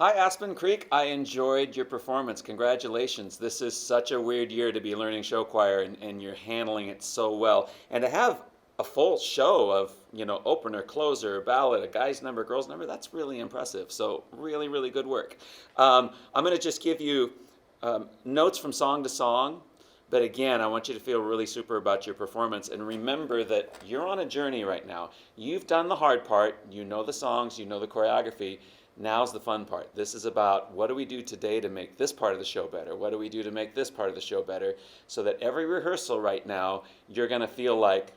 Hi, Aspen Creek. I enjoyed your performance. Congratulations. This is such a weird year to be learning show choir, and you're handling it so well. And to have a full show of, opener, closer, ballad, a guy's number, girl's number, that's really impressive. So, really, really good work. I'm going to just give you notes from song to song. But again, I want you to feel really super about your performance and remember that you're on a journey right now. You've done the hard part. You know the songs, you know the choreography. Now's the fun part. This is about what do we do today to make this part of the show better? What do we do to make this part of the show better? So that every rehearsal right now, you're going to feel like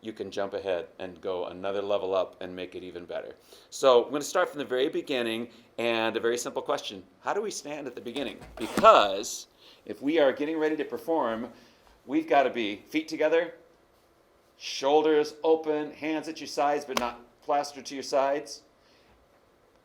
you can jump ahead and go another level up and make it even better. So I'm going to start from the very beginning, and a very simple question. How do we stand at the beginning? Because if we are getting ready to perform, we've got to be feet together, shoulders open, hands at your sides but not plastered to your sides.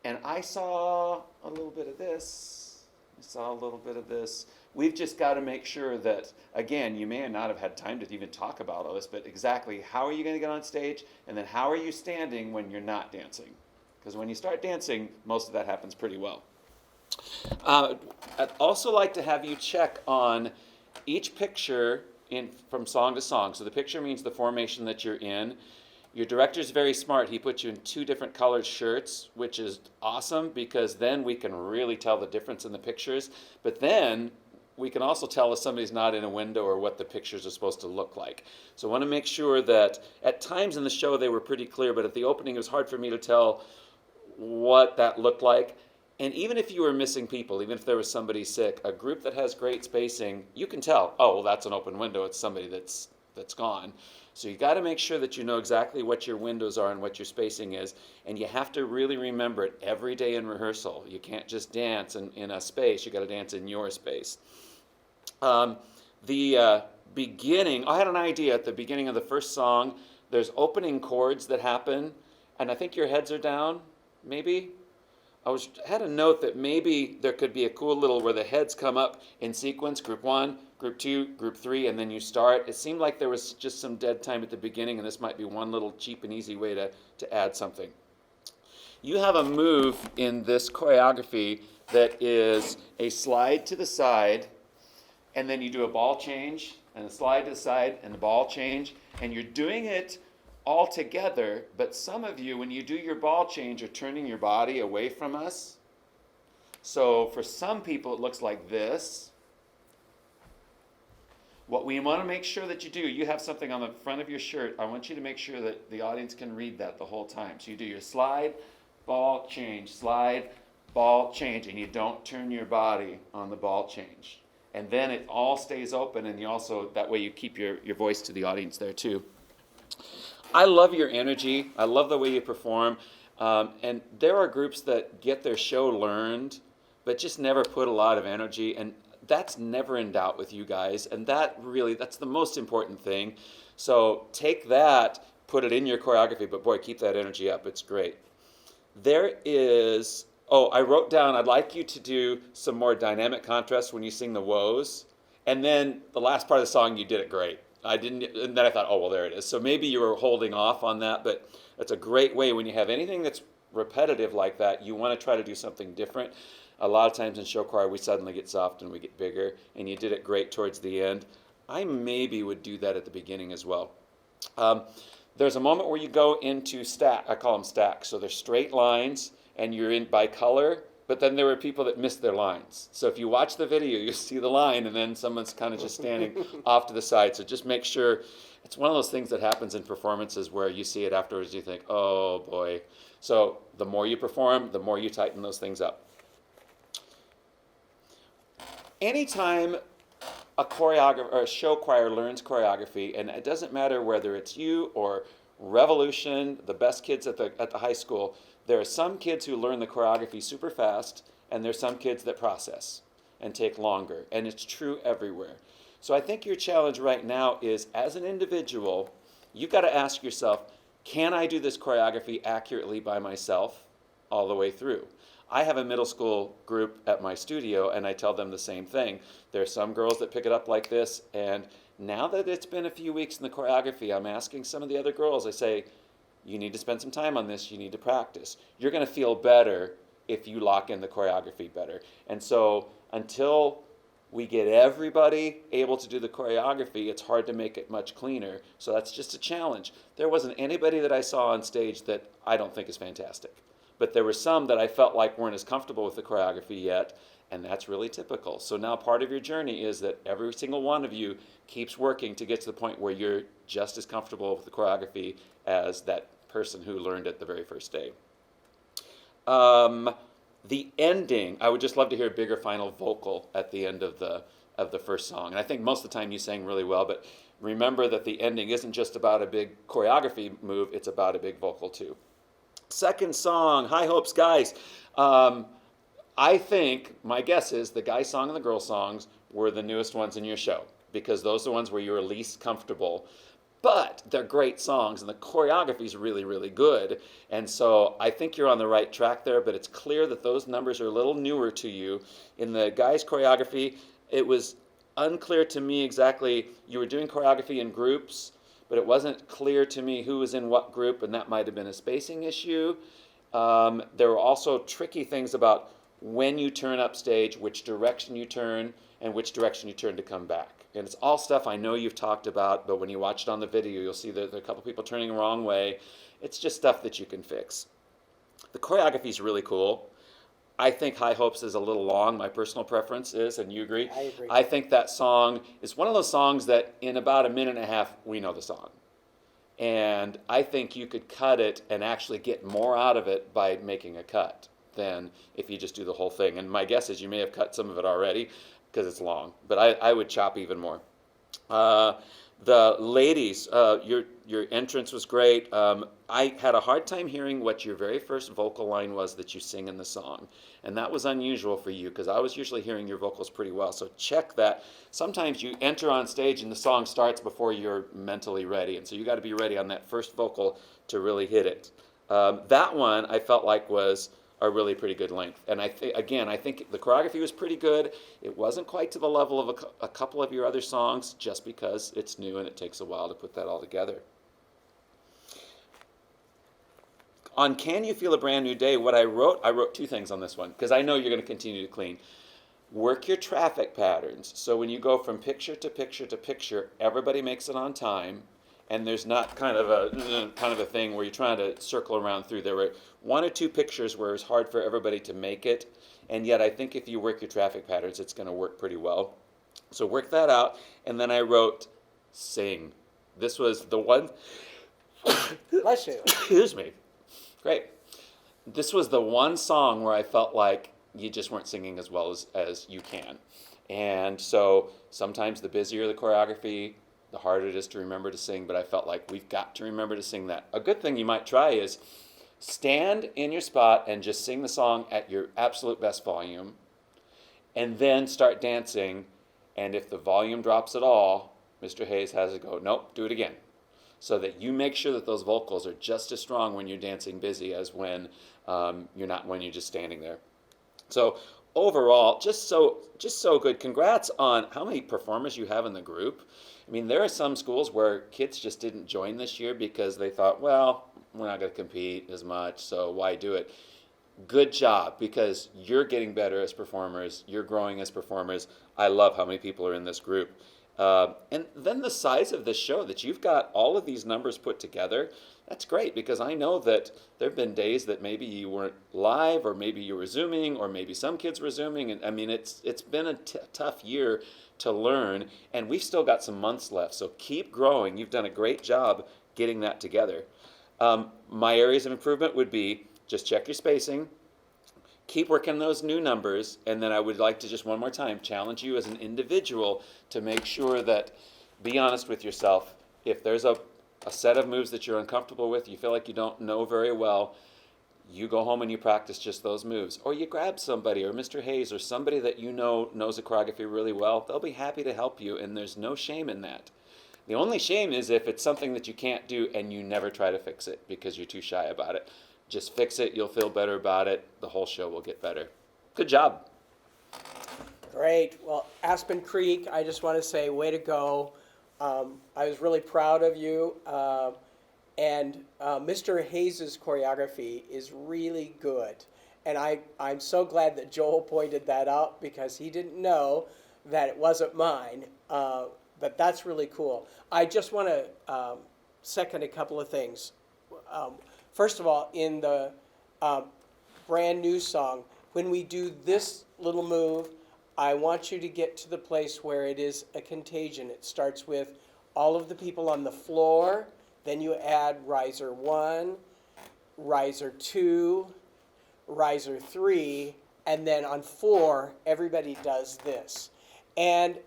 And I saw a little bit of this. I saw a little bit of this. We've just got to make sure that, again, you may not have had time to even talk about all this, but exactly how are you going to get on stage, and then how are you standing when you're not dancing? Because when you start dancing, most of that happens pretty well. I'd also like to have you check on each picture from song to song. So the picture means the formation that you're in. Your director's very smart. He put you in 2 different colored shirts, which is awesome because then we can really tell the difference in the pictures. But then we can also tell if somebody's not in a window or what the pictures are supposed to look like. So I want to make sure that at times in the show they were pretty clear, but at the opening it was hard for me to tell what that looked like. And even if you were missing people, even if there was somebody sick, a group that has great spacing, you can tell, oh, well, that's an open window. It's somebody that's gone. So you got to make sure that you know exactly what your windows are and what your spacing is. And you have to really remember it every day in rehearsal. You can't just dance in a space. You got to dance in your space. The beginning, I had an idea at the beginning of the first song. There's opening chords that happen. And I think your heads are down, maybe. Had a note that maybe there could be a cool little where the heads come up in sequence, group 1, group 2, group 3, and then you start. It seemed like there was just some dead time at the beginning, and this might be one little cheap and easy way to add something. You have a move in this choreography that is a slide to the side, and then you do a ball change, and a slide to the side, and a ball change, and you're doing it all together, but some of you, when you do your ball change, are turning your body away from us. So for some people, it looks like this. What we want to make sure that you do, you have something on the front of your shirt. I want you to make sure that the audience can read that the whole time. So you do your slide, ball, change, slide, ball, change, and you don't turn your body on the ball change. And then it all stays open, and you also, that way you keep your voice to the audience there too. I love your energy. I love the way you perform. And there are groups that get their show learned, but just never put a lot of energy. And that's never in doubt with you guys. And that's the most important thing. So take that, put it in your choreography, but boy, keep that energy up. It's great. I wrote down, I'd like you to do some more dynamic contrast when you sing the woes. And then the last part of the song, you did it great. And then I thought, oh, well, there it is. So maybe you were holding off on that, but that's a great way. When you have anything that's repetitive like that, you want to try to do something different. A lot of times in show choir, we suddenly get soft and we get bigger, and you did it great towards the end. I maybe would do that at the beginning as well. There's a moment where you go into stack. I call them stacks. So they're straight lines, and you're in by color. But then there were people that missed their lines. So if you watch the video, you see the line, and then someone's kind of just standing off to the side. So just make sure. It's one of those things that happens in performances where you see it afterwards, you think, oh boy. So the more you perform, the more you tighten those things up. Anytime a choreographer or a show choir learns choreography, and it doesn't matter whether it's you or Revolution, the best kids at the high school, there are some kids who learn the choreography super fast, and there's some kids that process and take longer, and it's true everywhere. So I think your challenge right now is, as an individual, you've got to ask yourself, can I do this choreography accurately by myself all the way through? I have a middle school group at my studio, and I tell them the same thing. There are some girls that pick it up like this, and now that it's been a few weeks in the choreography, I'm asking some of the other girls, I say, you need to spend some time on this, you need to practice. You're going to feel better if you lock in the choreography better. And so until we get everybody able to do the choreography, it's hard to make it much cleaner. So that's just a challenge. There wasn't anybody that I saw on stage that I don't think is fantastic. But there were some that I felt like weren't as comfortable with the choreography yet, and that's really typical. So now part of your journey is that every single one of you keeps working to get to the point where you're just as comfortable with the choreography as that person who learned it the very first day. The ending, I would just love to hear a bigger final vocal at the end of the first song. And I think most of the time you sang really well, but remember that the ending isn't just about a big choreography move, it's about a big vocal too. Second song, High Hopes, guys. I think, my guess is, the guy song and the girl songs were the newest ones in your show, because those are the ones where you were least comfortable. But they're great songs, and the choreography is really, really good. And so I think you're on the right track there, but it's clear that those numbers are a little newer to you. In the guys' choreography, it was unclear to me exactly. You were doing choreography in groups, but it wasn't clear to me who was in what group, and that might have been a spacing issue. There were also tricky things about when you turn upstage, which direction you turn, and which direction you turn to come back. And it's all stuff I know you've talked about, but when you watch it on the video, you'll see that there are a couple people turning the wrong way. It's just stuff that you can fix. The choreography is really cool. I think High Hopes is a little long. My personal preference is, and you agree? I agree. I think that song is one of those songs that in about a minute and a half, we know the song. And I think you could cut it and actually get more out of it by making a cut than if you just do the whole thing. And my guess is you may have cut some of it already because it's long, but I would chop even more. The ladies, your entrance was great. I had a hard time hearing what your very first vocal line was that you sing in the song. And that was unusual for you because I was usually hearing your vocals pretty well. So check that. Sometimes you enter on stage and the song starts before you're mentally ready. And so you got to be ready on that first vocal to really hit it. That one I felt like was a really pretty good length. And I think the choreography was pretty good. It wasn't quite to the level of a couple of your other songs just because it's new and it takes a while to put that all together. On Can You Feel a Brand New Day, what I wrote two things on this one because I know you're going to continue to clean. Work your traffic patterns. So when you go from picture to picture to picture, everybody makes it on time. And there's not kind of a thing where you're trying to circle around through. There were one or two pictures where it was hard for everybody to make it, and yet I think if you work your traffic patterns, it's going to work pretty well. So work that out, and then I wrote sing. This was the one. Bless you. Excuse me. Great. This was the one song where I felt like you just weren't singing as well as you can. And so sometimes the busier the choreography, the harder it is to remember to sing, but I felt like we've got to remember to sing that. A good thing you might try is stand in your spot and just sing the song at your absolute best volume, and then start dancing, and if the volume drops at all, Mr. Hayes has to go, nope, do it again. So that you make sure that those vocals are just as strong when you're dancing busy as when you're just standing there. So overall, just so good. Congrats on how many performers you have in the group. I mean, there are some schools where kids just didn't join this year because they thought, well, we're not going to compete as much, so why do it? Good job, because you're getting better as performers. You're growing as performers. I love how many people are in this group. And then the size of this show, that you've got all of these numbers put together, that's great, because I know that there have been days that maybe you weren't live, or maybe you were Zooming, or maybe some kids were Zooming. And I mean, it's been a tough year to learn, and we've still got some months left. So keep growing. You've done a great job getting that together. My areas of improvement would be just check your spacing, keep working those new numbers, and then I would like to just one more time challenge you as an individual to make sure that, be honest with yourself. If there's a set of moves that you're uncomfortable with, you feel like you don't know very well, you go home and you practice just those moves. Or you grab somebody, or Mr. Hayes, or somebody that you know knows the choreography really well. They'll be happy to help you, and there's no shame in that. The only shame is if it's something that you can't do and you never try to fix it because you're too shy about it. Just fix it, you'll feel better about it, the whole show will get better. Good job. Great. Well, Aspen Creek, I just want to say, way to go. I was really proud of you. And Mr. Hayes' choreography is really good. And I'm so glad that Joel pointed that out because he didn't know that it wasn't mine. But that's really cool. I just want to second a couple of things. Um, First of all, in the brand new song, when we do this little move, I want you to get to the place where it is a contagion. It starts with all of the people on the floor, then you add riser 1, riser 2, riser 3, and then on 4, everybody does this. And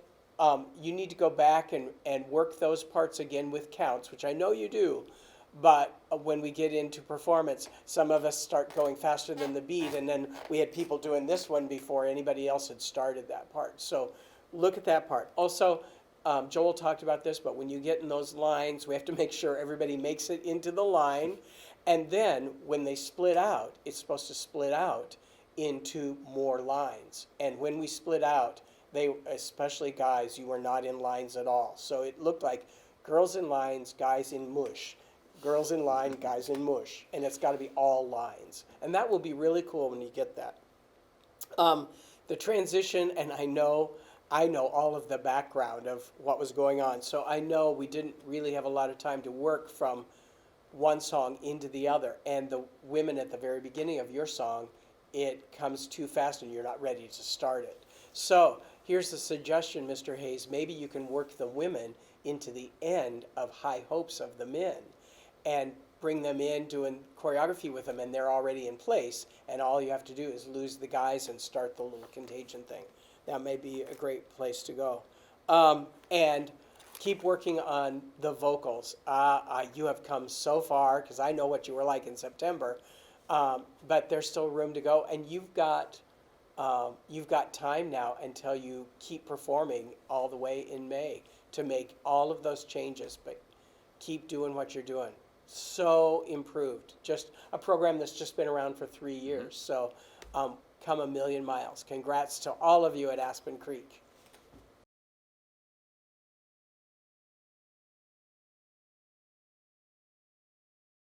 you need to go back and work those parts again with counts, which I know you do. But when we get into performance, some of us start going faster than the beat, and then we had people doing this one before anybody else had started that part. So look at that part. Also, Joel talked about this, but when you get in those lines, we have to make sure everybody makes it into the line. And then when they split out, it's supposed to split out into more lines. And when we split out, they, especially guys, you were not in lines at all. So it looked like girls in lines, guys in mush. Girls in line, guys in mush. And it's got to be all lines. And that will be really cool when you get that. The transition, and I know all of the background of what was going on. So I know we didn't really have a lot of time to work from one song into the other. And the women at the very beginning of your song, it comes too fast and you're not ready to start it. So here's the suggestion, Mr. Hayes. Maybe you can work the women into the end of High Hopes of the Men and bring them in doing choreography with them, and they're already in place, and all you have to do is lose the guys and start the little contagion thing. That may be a great place to go. And keep working on the vocals. You have come so far, because I know what you were like in September, but there's still room to go, and you've got time now until you keep performing all the way in May to make all of those changes, but keep doing what you're doing. So improved. Just a program that's just been around for 3 years. So come a million miles. Congrats to all of you at Aspen Creek.